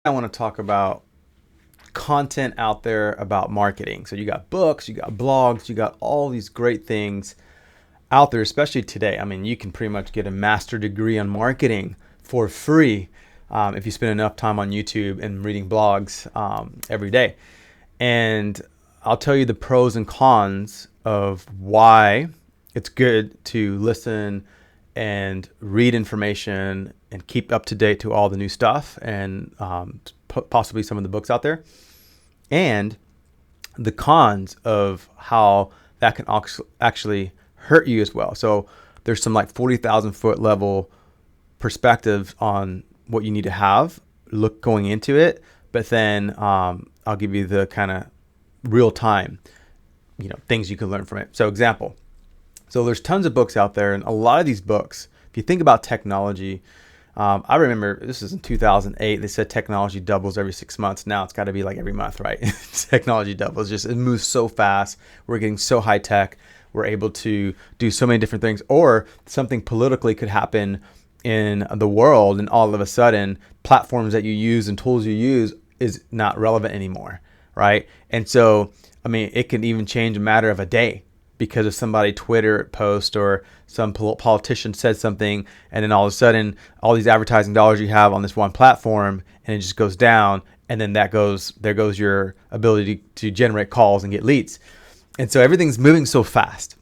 I want to talk about content out there about marketing. So you got books, you got blogs, you got all these great things out there, especially today. I mean, you can pretty much get a master degree on marketing for free if you spend enough time on YouTube and reading blogs every day. And I'll tell you the pros and cons of why it's good to listen and read information and keep up to date to all the new stuff and possibly some of the books out there, and the cons of how that can actually hurt you as well. So there's some like 40,000 foot level perspectives on what you need to have look going into it, but then I'll give you the kind of real time, things you can learn from it. So example, so there's tons of books out there, and a lot of these books, if you think about technology, I remember this is in 2008. They said technology doubles every 6 months. Now it's got to be like every month, right? Technology doubles. It moves so fast. We're getting so high tech. We're able to do so many different things. Or something politically could happen in the world, and all of a sudden, platforms that you use and tools you use is not relevant anymore, right? And so, I mean, it can even change a matter of a day, because of somebody Twitter post or some politician said something, and then all of a sudden all these advertising dollars you have on this one platform, and it just goes down, and then there goes your ability to generate calls and get leads. And so everything's moving so fast.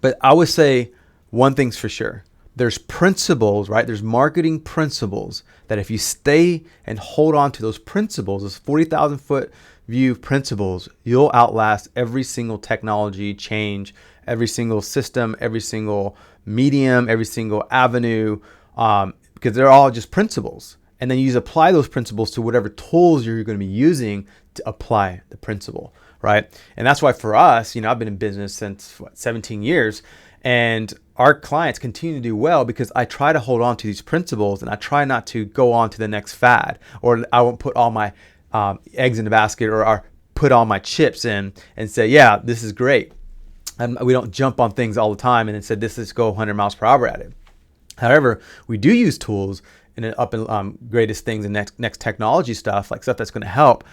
But I would say one thing's for sure. There's principles, right? There's marketing principles that if you stay and hold on to those principles, those 40,000 foot view principles, you'll outlast every single technology change, every single system, every single medium, every single avenue, because they're all just principles. And then you just apply those principles to whatever tools you're going to be using to apply the principle, right? And that's why for us, I've been in business since 17 years, and our clients continue to do well because I try to hold on to these principles, and I try not to go on to the next fad, or I won't put all my eggs in the basket, or put all my chips in and say, yeah, this is great. And we don't jump on things all the time and then say, let's go 100 miles per hour at it. However, we do use tools and up in greatest things and next technology stuff, like stuff that's going to help.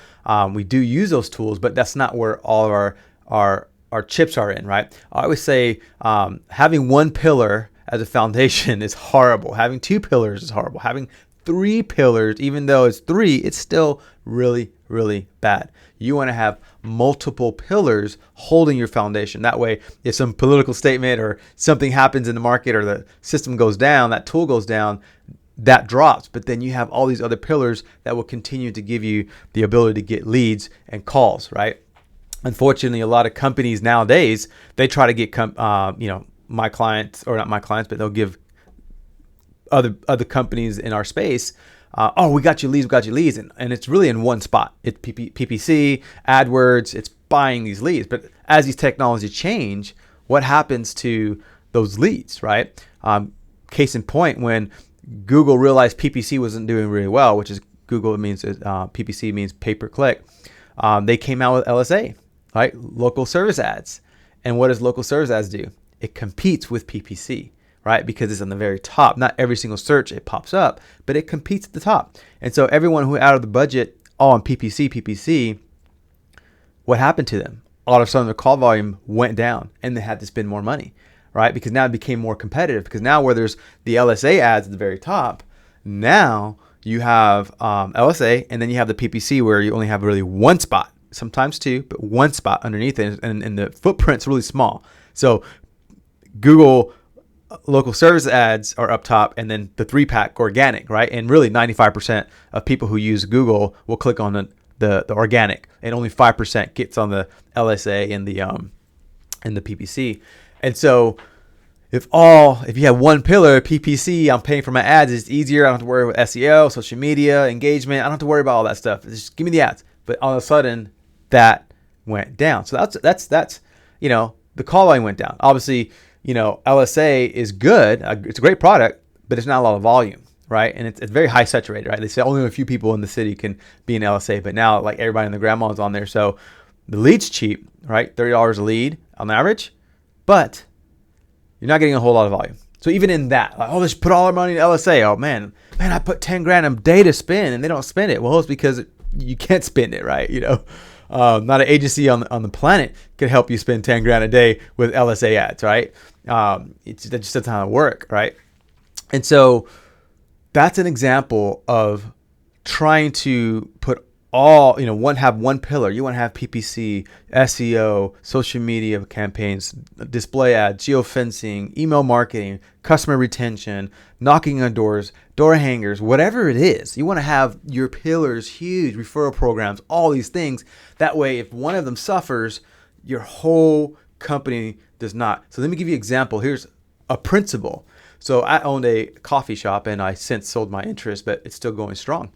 We do use those tools, but that's not where all of our chips are in, right? I always say having one pillar as a foundation is horrible. Having two pillars is horrible. Having three pillars, even though it's three, it's still really, really bad. You want to have multiple pillars holding your foundation. That way, if some political statement or something happens in the market, or the system goes down, that tool goes down, that drops. But then you have all these other pillars that will continue to give you the ability to get leads and calls, right? Unfortunately, a lot of companies nowadays, they try to get my clients, or not my clients, but they'll give other companies in our space, we got you leads, and it's really in one spot. It's PPC, AdWords, it's buying these leads. But as these technologies change, what happens to those leads, right? Case in point, when Google realized PPC wasn't doing really well, which is Google means PPC means pay per click. They came out with LSA, right? Local service ads. And what does local service ads do? It competes with PPC, right? Because it's on the very top. Not every single search it pops up, but it competes at the top. And so everyone who out of the budget all on PPC, what happened to them? All of a sudden their call volume went down, and they had to spend more money, right? Because now it became more competitive, because now where there's the LSA ads at the very top, now you have LSA, and then you have the PPC where you only have really one spot, sometimes two, but one spot underneath it, and the footprint's really small. So Google local service ads are up top, and then the 3-pack organic, right? And really 95% of people who use Google will click on the organic, and only 5% gets on the LSA and the PPC. And so if you have one pillar, PPC, I'm paying for my ads, it's easier. I don't have to worry with SEO, social media, engagement. I don't have to worry about all that stuff. Just give me the ads. But all of a sudden that went down. So that's the call line went down. Obviously, LSA is good. It's a great product, but it's not a lot of volume, right? And it's very high saturated, right? They say only a few people in the city can be in LSA, but now like everybody and the grandma is on there. So the lead's cheap, right? $30 a lead on average, but you're not getting a whole lot of volume. So even in that, like, oh, let's put all our money in LSA. Oh man, I put 10 grand a day to spend and they don't spend it. Well, it's because you can't spend it, right? Not an agency on the planet could help you spend 10 grand a day with LSA ads, right? That just doesn't how it work, right? And so that's an example of trying to put have one pillar. You want to have PPC, SEO, social media campaigns, display ads, geofencing, email marketing, customer retention, knocking on doors, door hangers, whatever it is. You want to have your pillars huge, referral programs, all these things. That way, if one of them suffers, your whole company does not. So let me give you an example. Here's a principle. So I owned a coffee shop and I since sold my interest, but it's still going strong.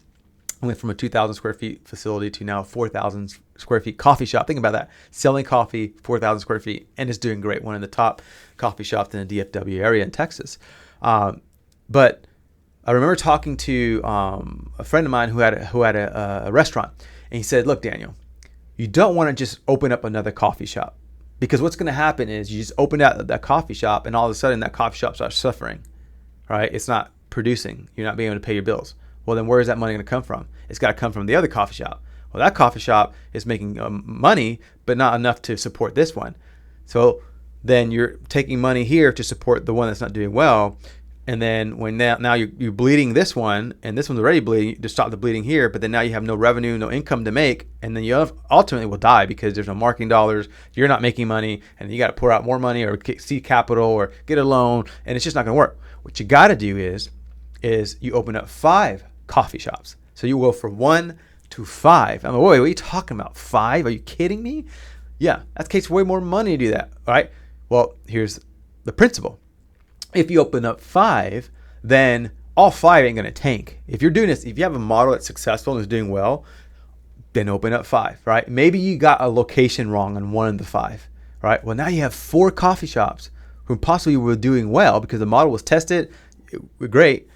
I went from a 2,000 square feet facility to now a 4,000 square feet coffee shop. Think about that. Selling coffee, 4,000 square feet, and it's doing great. One of the top coffee shops in the DFW area in Texas. But I remember talking to a friend of mine who had a restaurant. And he said, look, Daniel, you don't want to just open up another coffee shop. Because what's going to happen is you just open that coffee shop and all of a sudden that coffee shop starts suffering, right? It's not producing. You're not being able to pay your bills. Well, then where is that money going to come from? It's got to come from the other coffee shop. Well, that coffee shop is making money, but not enough to support this one. So then you're taking money here to support the one that's not doing well. And then when now you're bleeding this one, and this one's already bleeding, to stop the bleeding here, but then now you have no revenue, no income to make, and then you ultimately will die because there's no marketing dollars, you're not making money, and you got to pour out more money or seek capital or get a loan, and it's just not going to work. What you got to do is you open up 5 coffee shops. So you go from 1 to 5. I'm like, wait, what are you talking about? 5? Are you kidding me? Yeah, that takes way more money to do that. All right. Well, here's the principle. If you open up 5, then all 5 ain't going to tank. If you're doing this, if you have a model that's successful and is doing well, then open up 5, right? Maybe you got a location wrong on 1 of the 5, right? Well, now you have 4 coffee shops who possibly were doing well because the model was tested. Great.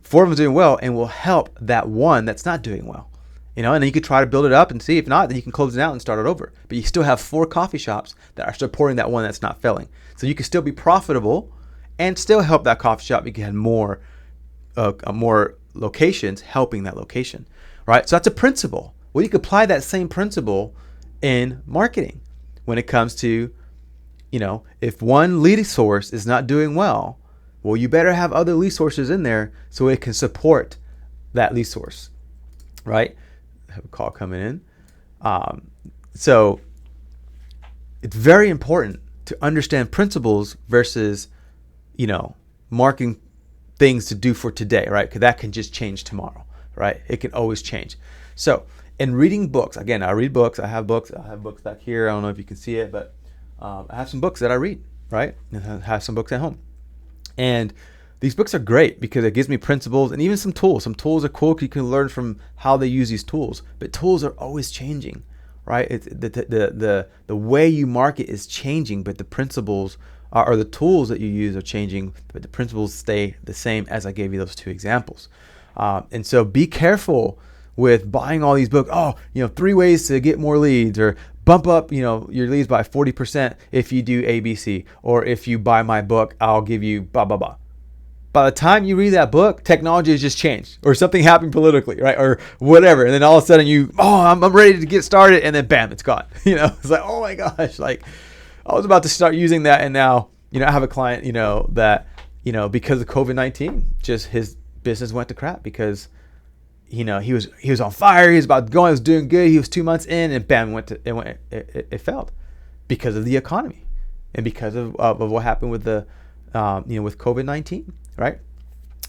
4 of them doing well and will help that one that's not doing well, and then you could try to build it up and see. If not, then you can close it out and start it over. But you still have 4 coffee shops that are supporting that one that's not failing. So you can still be profitable and still help that coffee shop because you had more locations helping that location, right? So that's a principle. Well, you could apply that same principle in marketing when it comes to, if one lead source is not doing well, well, you better have other lead sources in there so it can support that lead source, right? I have a call coming in. So it's very important to understand principles versus, marketing things to do for today, right? Because that can just change tomorrow, right? It can always change. So in reading books, again, I read books. I have books back here. I don't know if you can see it, but I have some books that I read, right? And I have some books at home. And these books are great because it gives me principles and even some tools. Some tools are cool because you can learn from how they use these tools. But tools are always changing, right? It's the way you market is changing, but the principles or the tools that you use are changing, but the principles stay the same as I gave you those 2 examples. And so be careful with buying all these books. 3 ways to get more leads, or bump up, your leads by 40% if you do ABC, or if you buy my book, I'll give you blah, blah, blah. By the time you read that book, technology has just changed, or something happened politically, right? Or whatever. And then all of a sudden I'm ready to get started. And then bam, it's gone. It's like, oh my gosh, like I was about to start using that. And now, I have a client, that, because of COVID-19, just his business went to crap because he was on fire. He was about to go. He was doing good. He was 2 months in, and bam, it failed because of the economy and because of what happened with the with COVID-19, right?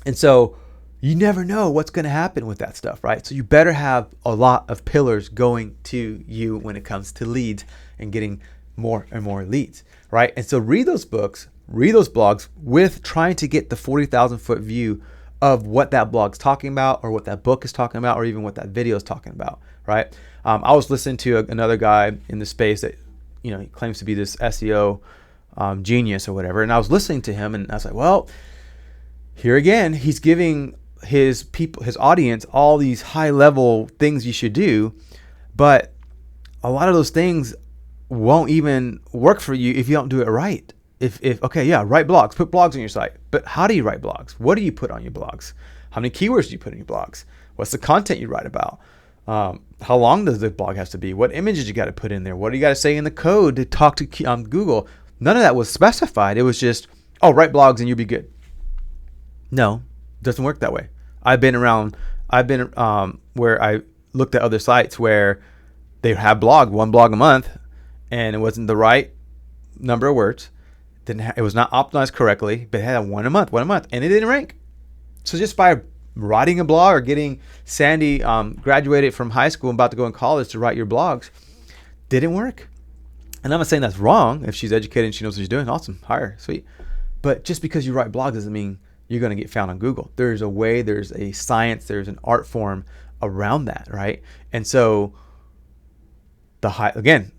And so you never know what's going to happen with that stuff, right? So you better have a lot of pillars going to you when it comes to leads and getting more and more leads, right? And so read those books, read those blogs with trying to get the 40,000 foot view of what that blog's talking about, or what that book is talking about, or even what that video is talking about, right? I was listening to another guy in the space that, he claims to be this SEO genius or whatever. And I was listening to him and I was like, well, here again, he's giving his audience, all these high level things you should do, but a lot of those things won't even work for you if you don't do it right. if okay, yeah, write blogs, put blogs on your site. But how do you write blogs? What do you put on your blogs? How many keywords do you put in your blogs? What's the content you write about? How long does the blog have to be? What images you got to put in there? What do you got to say in the code to talk to Google? None of that was specified. It was just, oh, write blogs and you'll be good. No, it doesn't work that way. I've been where I looked at other sites where they have one blog a month, and it wasn't the right number of words. It was not optimized correctly, but it had one a month, and it didn't rank. So just by writing a blog or getting Sandy graduated from high school and about to go in college to write your blogs, didn't work. And I'm not saying that's wrong. If she's educated and she knows what she's doing, awesome, hire her, sweet. But just because you write blogs doesn't mean you're going to get found on Google. There's a way, there's a science, there's an art form around that, right? And so again,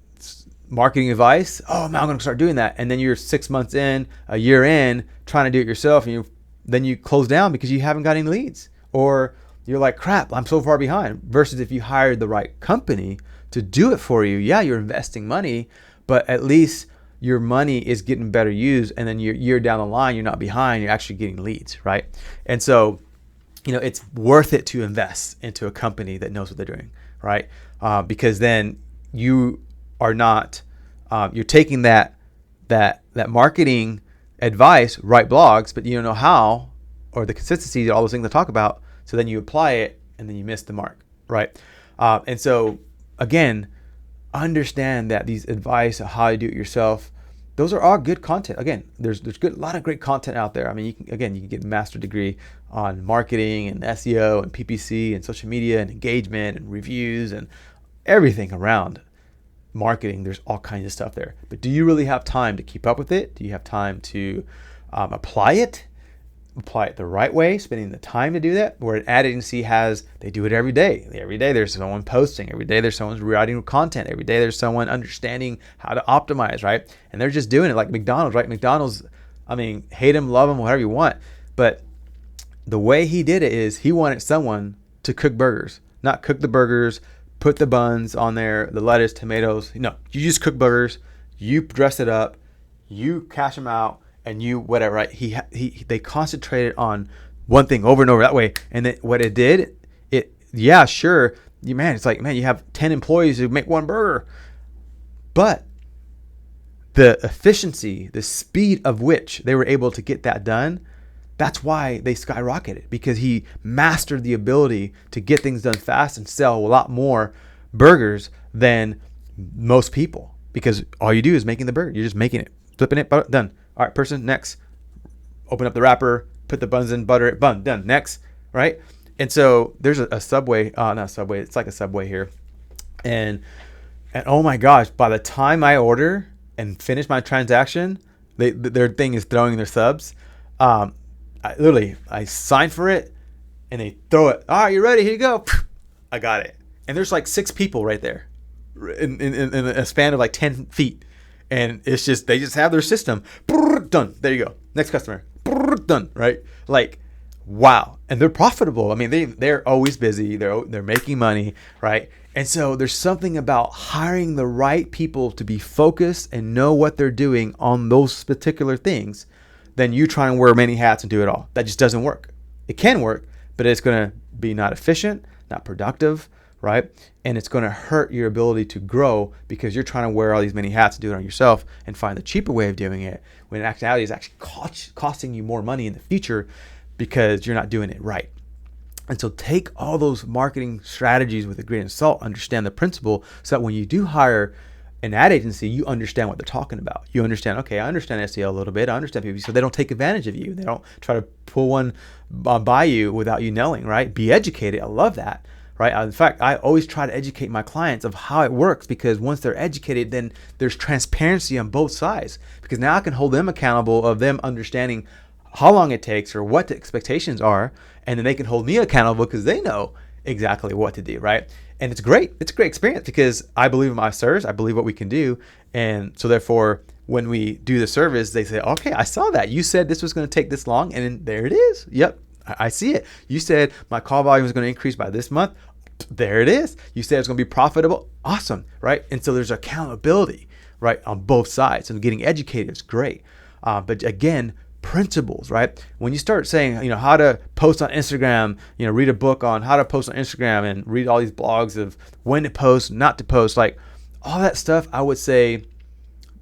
marketing advice, oh man, I'm going to start doing that. And then you're 6 months in, a year in, trying to do it yourself, and then you close down because you haven't got any leads, or you're like, crap, I'm so far behind. Versus if you hired the right company to do it for you, yeah, you're investing money, but at least your money is getting better used, and then you're down the line, you're not behind, you're actually getting leads, right? And so, it's worth it to invest into a company that knows what they're doing, right? Because then you are not, you're taking that marketing advice, write blogs, but you don't know how, or the consistency, all those things I talk about. So then you apply it and then you miss the mark, right? And so again, understand that these advice of how to do it yourself, those are all good content. Again, there's a lot of great content out there. I mean, you can get a master's degree on marketing and SEO and PPC and social media and engagement and reviews and everything around marketing. There's all kinds of stuff there. But do you really have time to keep up with it? Do you have time to apply it the right way, spending the time to do that? Where an ad agency they do it every day. Every day there's someone posting. Every day there's someone writing content. Every day there's someone understanding how to optimize, right? And they're just doing it like McDonald's, right? McDonald's, I mean, hate them, love them, whatever you want. But the way he did it is he wanted someone to cook burgers, not cook the burgers, put the buns on there, the lettuce, tomatoes. No, you just cook burgers, you dress it up, you cash them out, and you whatever, right? They concentrated on one thing over and over that way. And then what it did, yeah, sure, it's like, man, you have 10 employees who make one burger. But the efficiency, the speed of which they were able to get that done, that's why they skyrocketed, because he mastered the ability to get things done fast and sell a lot more burgers than most people, because all you do is making the burger. You're just making it, flipping it, done. All right, person, next. Open up the wrapper, put the buns in, butter it, bun, done, next, right? And so there's a Subway, not Subway, it's like a Subway here. And oh my gosh, by the time I order and finish my transaction, their thing is throwing their subs. I sign for it and they throw it. All right, you ready? Here you go. I got it. And there's like 6 people right there in a span of like 10 feet. And it's just, they just have their system. Done. There you go. Next customer. Done. Right? Like, wow. And they're profitable. I mean, they're always busy. They're making money, right? And so there's something about hiring the right people to be focused and know what they're doing on those particular things than you trying to wear many hats and do it all. That just doesn't work. It can work, but it's going to be not efficient, not productive, right? And it's going to hurt your ability to grow because you're trying to wear all these many hats and do it on yourself and find the cheaper way of doing it, when in actuality is actually costing you more money in the future because you're not doing it right. And so take all those marketing strategies with a grain of salt, understand the principle, so that when you do hire an ad agency, you understand what they're talking about. You understand, okay, I understand SEO a little bit. I understand PPC, so they don't take advantage of you. They don't try to pull one by you without you knowing, right? Be educated. I love that, right? In fact, I always try to educate my clients of how it works, because once they're educated, then there's transparency on both sides, because now I can hold them accountable of them understanding how long it takes or what the expectations are, and then they can hold me accountable because they know exactly what to do, right? And it's great. It's a great experience because I believe in my service. I believe what we can do. And so therefore, when we do the service, they say, okay, I saw that. You said this was going to take this long, and there it is. Yep, I see it. You said my call volume is going to increase by this month. There it is. You said it's going to be profitable. Awesome, right? And so there's accountability, right, on both sides. And getting educated is great. But again, principles, right? When you start saying, how to post on Instagram, read a book on how to post on Instagram and read all these blogs of when to post, not to post, like all that stuff, I would say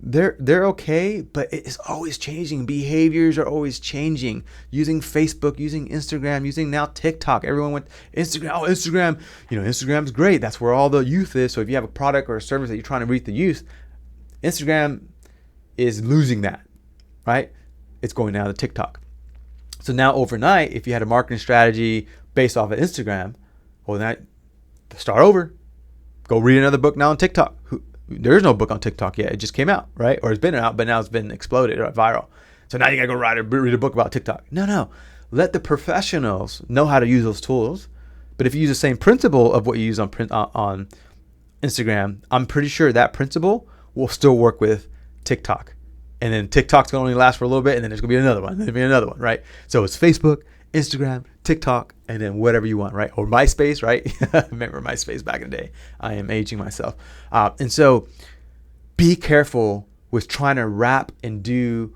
they're okay, but it's always changing. Behaviors are always changing. Using Facebook, using Instagram, using now TikTok. Everyone went Instagram. Oh, Instagram, Instagram's great. That's where all the youth is. So if you have a product or a service that you're trying to reach the youth, Instagram is losing that, right? It's going down to TikTok. So now overnight, if you had a marketing strategy based off of Instagram, well, then start over. Go read another book now on TikTok. There's no book on TikTok yet. It just came out, right? Or it's been out, but now it's been exploded or viral. So now you got to go read a book about TikTok. No. Let the professionals know how to use those tools. But if you use the same principle of what you use on Instagram, I'm pretty sure that principle will still work with TikTok. And then TikTok's going to only last for a little bit, and then there's going to be another one. There'll be another one, right? So it's Facebook, Instagram, TikTok, and then whatever you want, right? Or MySpace, right? Remember MySpace back in the day. I am aging myself. And so be careful with trying to wrap and do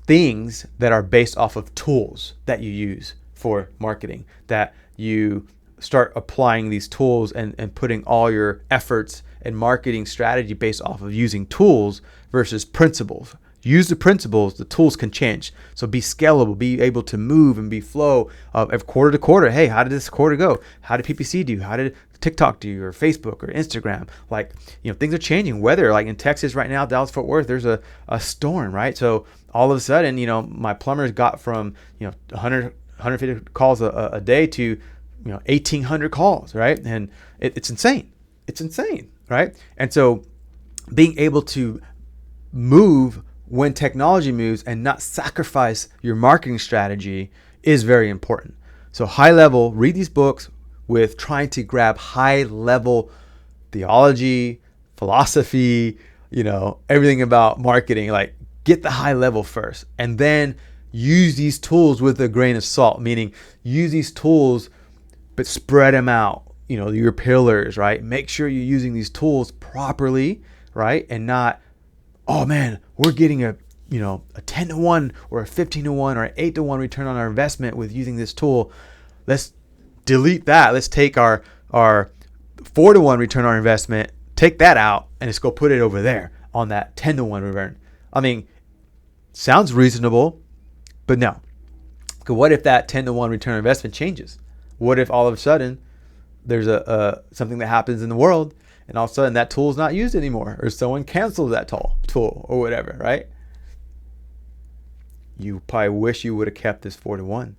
things that are based off of tools that you use for marketing, that you start applying these tools and putting all your efforts and marketing strategy based off of using tools versus principles. Use the principles, the tools can change. So be scalable, be able to move and be flow of quarter to quarter. Hey, how did this quarter go? How did PPC do? How did TikTok do? Or Facebook or Instagram? Like, things are changing. Weather, like in Texas right now, Dallas Fort Worth, there's a storm, right? So all of a sudden, my plumbers got from 100, 150 calls a day to 1,800 calls, right? And it's insane. It's insane, right? And so being able to move when technology moves and not sacrifice your marketing strategy is very important. So high level, read these books with trying to grab high level theology, philosophy, everything about marketing. Like, get the high level first, and then use these tools with a grain of salt, meaning use these tools but spread them out, your pillars, right? Make sure you're using these tools properly, right? And not, oh man, we're getting a 10 to 1 or a 15 to 1 or an 8 to 1 return on our investment with using this tool. Let's delete that. Let's take our 4 to 1 return on our investment, take that out, and let's go put it over there on that 10 to 1 return. I mean, sounds reasonable, but no. What if that 10 to 1 return on investment changes? What if all of a sudden there's something that happens in the world and all of a sudden that tool is not used anymore, or someone cancels that tool or whatever, right? You probably wish you would have kept this 4 to 1,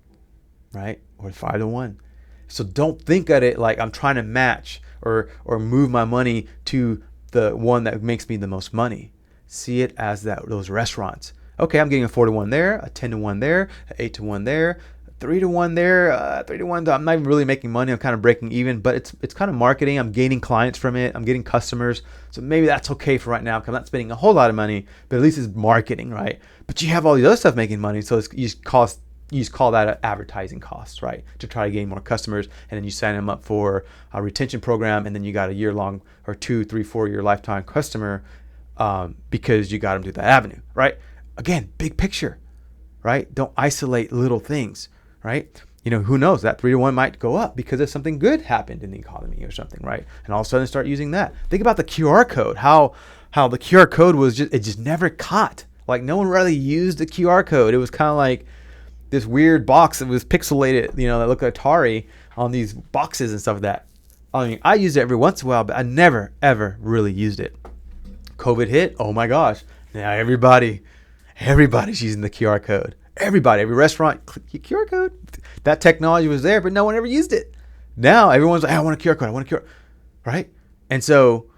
right? Or 5 to 1. So don't think at it like I'm trying to match or move my money to the one that makes me the most money. See it as those restaurants. Okay, I'm getting a 4 to 1 there, a 10 to 1 there, an 8 to 1 there, 3 to 1 there, 3 to 1. I'm not even really making money. I'm kind of breaking even, but it's kind of marketing. I'm gaining clients from it. I'm getting customers. So maybe that's okay for right now because I'm not spending a whole lot of money, but at least it's marketing, right? But you have all these other stuff making money. So you just call that an advertising cost, right? To try to gain more customers. And then you sign them up for a retention program. And then you got a year-long or 2, 3, 4-year lifetime customer because you got them through that avenue, right? Again, big picture, right? Don't isolate little things. Right? Who knows? That 3 to 1 might go up because if something good happened in the economy or something, right? And all of a sudden start using that. Think about the QR code, how the QR code was just never caught. Like no one really used the QR code. It was kind of like this weird box that was pixelated, that looked like Atari on these boxes and stuff like that. I mean, I used it every once in a while, but I never, ever really used it. COVID hit. Oh my gosh. Now everybody's using the QR code. Everybody, every restaurant, QR code. That technology was there, but no one ever used it. Now everyone's like, hey, I want a QR code. I want a QR, right? And so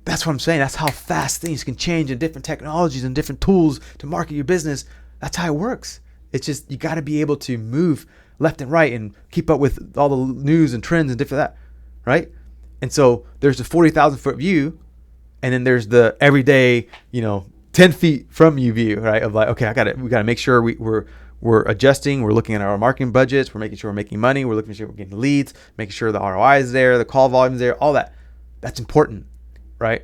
that's what I'm saying. That's how fast things can change and different technologies and different tools to market your business. That's how it works. It's just, you got to be able to move left and right and keep up with all the news and trends and different that, right? And so there's the 40,000 foot view, and then there's the everyday, 10 feet from you view, right? Of like, okay, we got to make sure we're adjusting. We're looking at our marketing budgets. We're making sure we're making money. We're looking sure we're getting leads, making sure the ROI is there, the call volume is there, all that. That's important, right?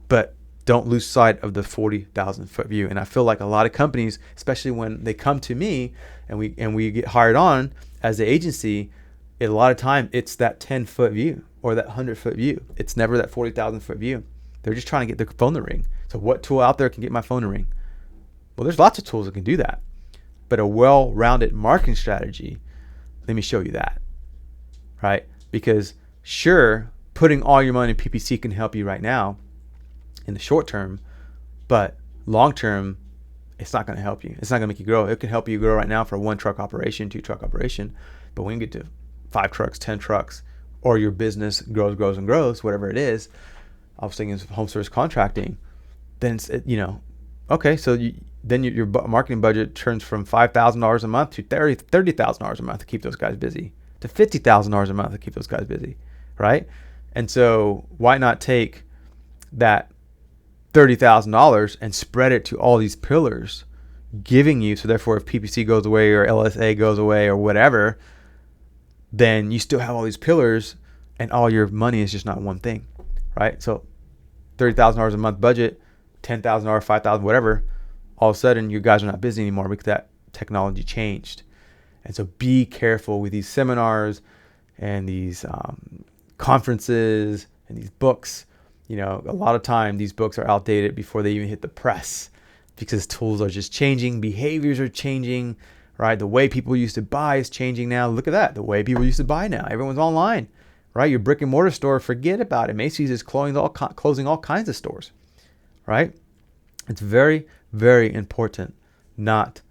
But Don't lose sight of the 40,000 foot view. And I feel like a lot of companies, especially when they come to me and we get hired on as the agency, a lot of time it's that 10-foot view or that 100-foot view. It's never that 40,000 foot view. They're just trying to get their phone to ring. So what tool out there can get my phone to ring? Well, there's lots of tools that can do that. But a well-rounded marketing strategy, let me show you that, right? Because sure, putting all your money in PPC can help you right now in the short term, but long term, it's not going to help you. It's not going to make you grow. It can help you grow right now for a 1-truck operation, 2-truck operation, but when you get to 5 trucks, 10 trucks, or your business grows and grows, whatever it is, I was thinking home service contracting, then it's, okay, so then your marketing budget turns from $5,000 a month to $30,000 a month to keep those guys busy, to $50,000 a month to keep those guys busy, right? And so why not take that $30,000 and spread it to all these pillars, giving you, so therefore if PPC goes away or LSA goes away or whatever, then you still have all these pillars and all your money is just not one thing, right? So $30,000 a month budget, $10,000, $5,000, whatever, all of a sudden you guys are not busy anymore because that technology changed. And so be careful with these seminars and these conferences and these books. A lot of time these books are outdated before they even hit the press because tools are just changing, behaviors are changing, right? The way people used to buy is changing now. Look at that. The way people used to buy now. Everyone's online, right? Your brick and mortar store, forget about it. Macy's is closing all kinds of stores, right? It's very, very important not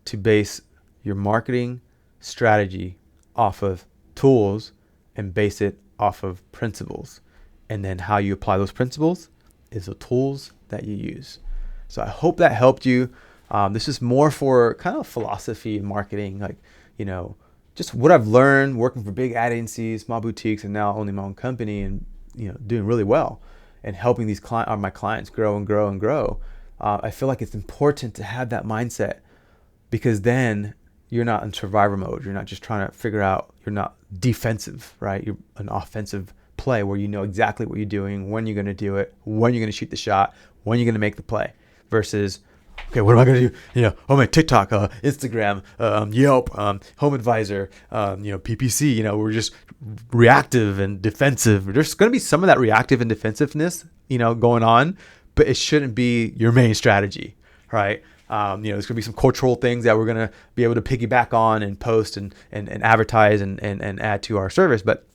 to base your marketing strategy off of tools and base it off of principles. And then how you apply those principles is the tools that you use. So I hope that helped you. This is more for kind of philosophy in marketing, like, just what I've learned working for big ad agencies, small boutiques, and now owning my own company and, doing really well and helping my clients grow and grow and grow. I feel like it's important to have that mindset because then you're not in survivor mode. You're not just trying to figure out, you're not defensive, right? You're an offensive play where you know exactly what you're doing, when you're going to do it, when you're going to shoot the shot, when you're going to make the play versus, okay, what am I going to do? My TikTok, Instagram, Yelp, Home Advisor, PPC, we're just reactive and defensive. There's going to be some of that reactive and defensive-ness, going on, but it shouldn't be your main strategy, right? There's going to be some cultural things that we're going to be able to piggyback on and post and advertise and add to our service. But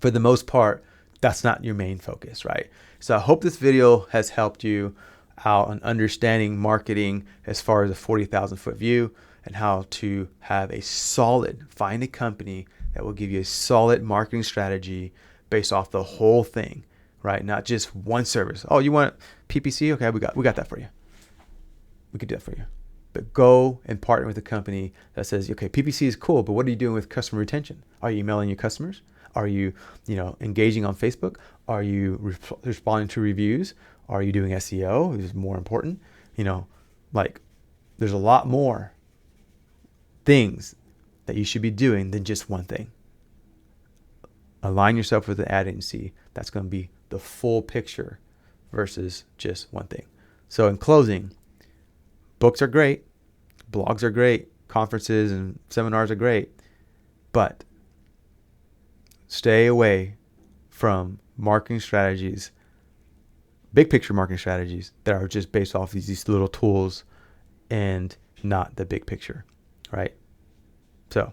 for the most part, that's not your main focus, right? So I hope this video has helped you out on understanding marketing as far as a 40,000 foot view and how to have find a company that will give you a solid marketing strategy based off the whole thing, right? Not just one service. Oh, you want PPC? Okay, we got that for you. We could do that for you. But go and partner with a company that says, okay, PPC is cool, but what are you doing with customer retention? Are you emailing your customers? Are you, engaging on Facebook? Are you responding to reviews? Are you doing SEO? Which is more important. There's a lot more things that you should be doing than just one thing. Align yourself with an ad agency. That's going to be the full picture versus just one thing. So in closing, books are great. Blogs are great. Conferences and seminars are great. But stay away from marketing strategies, big picture marketing strategies that are just based off these little tools and not the big picture, right? So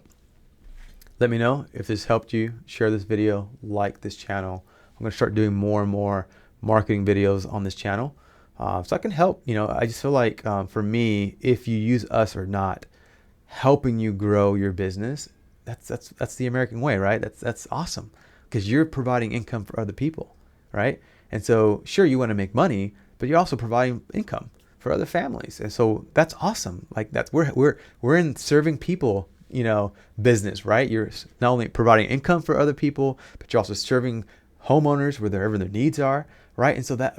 let me know if this helped you. Share this video, like this channel. I'm going to start doing more and more marketing videos on this channel so I can help. I just feel like for me, if you use us or not, helping you grow your business, that's the American way, right? That's awesome because you're providing income for other people, right? And so sure, you want to make money, but you're also providing income for other families. And so that's awesome. Like we're in serving people, business, right? You're not only providing income for other people, but you're also serving homeowners wherever their needs are, right? And so that,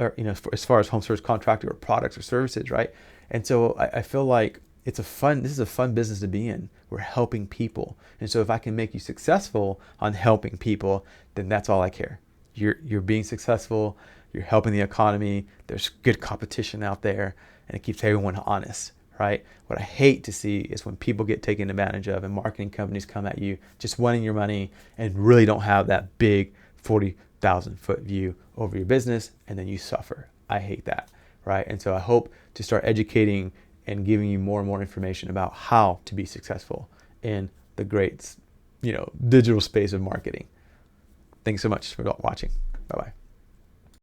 as far as home service contractor or products or services, right? And so I feel like this is a fun business to be in. We're helping people. And so if I can make you successful on helping people, then that's all I care. You're being successful you're helping the economy, there's good competition out there, and it keeps everyone honest, right? What I hate to see is when people get taken advantage of and marketing companies come at you just wanting your money and really don't have that big 40,000 foot view over your business, and then you suffer. I hate that, right? And so I hope to start educating and giving you more and more information about how to be successful in the great, digital space of marketing. Thanks so much for watching. Bye-bye.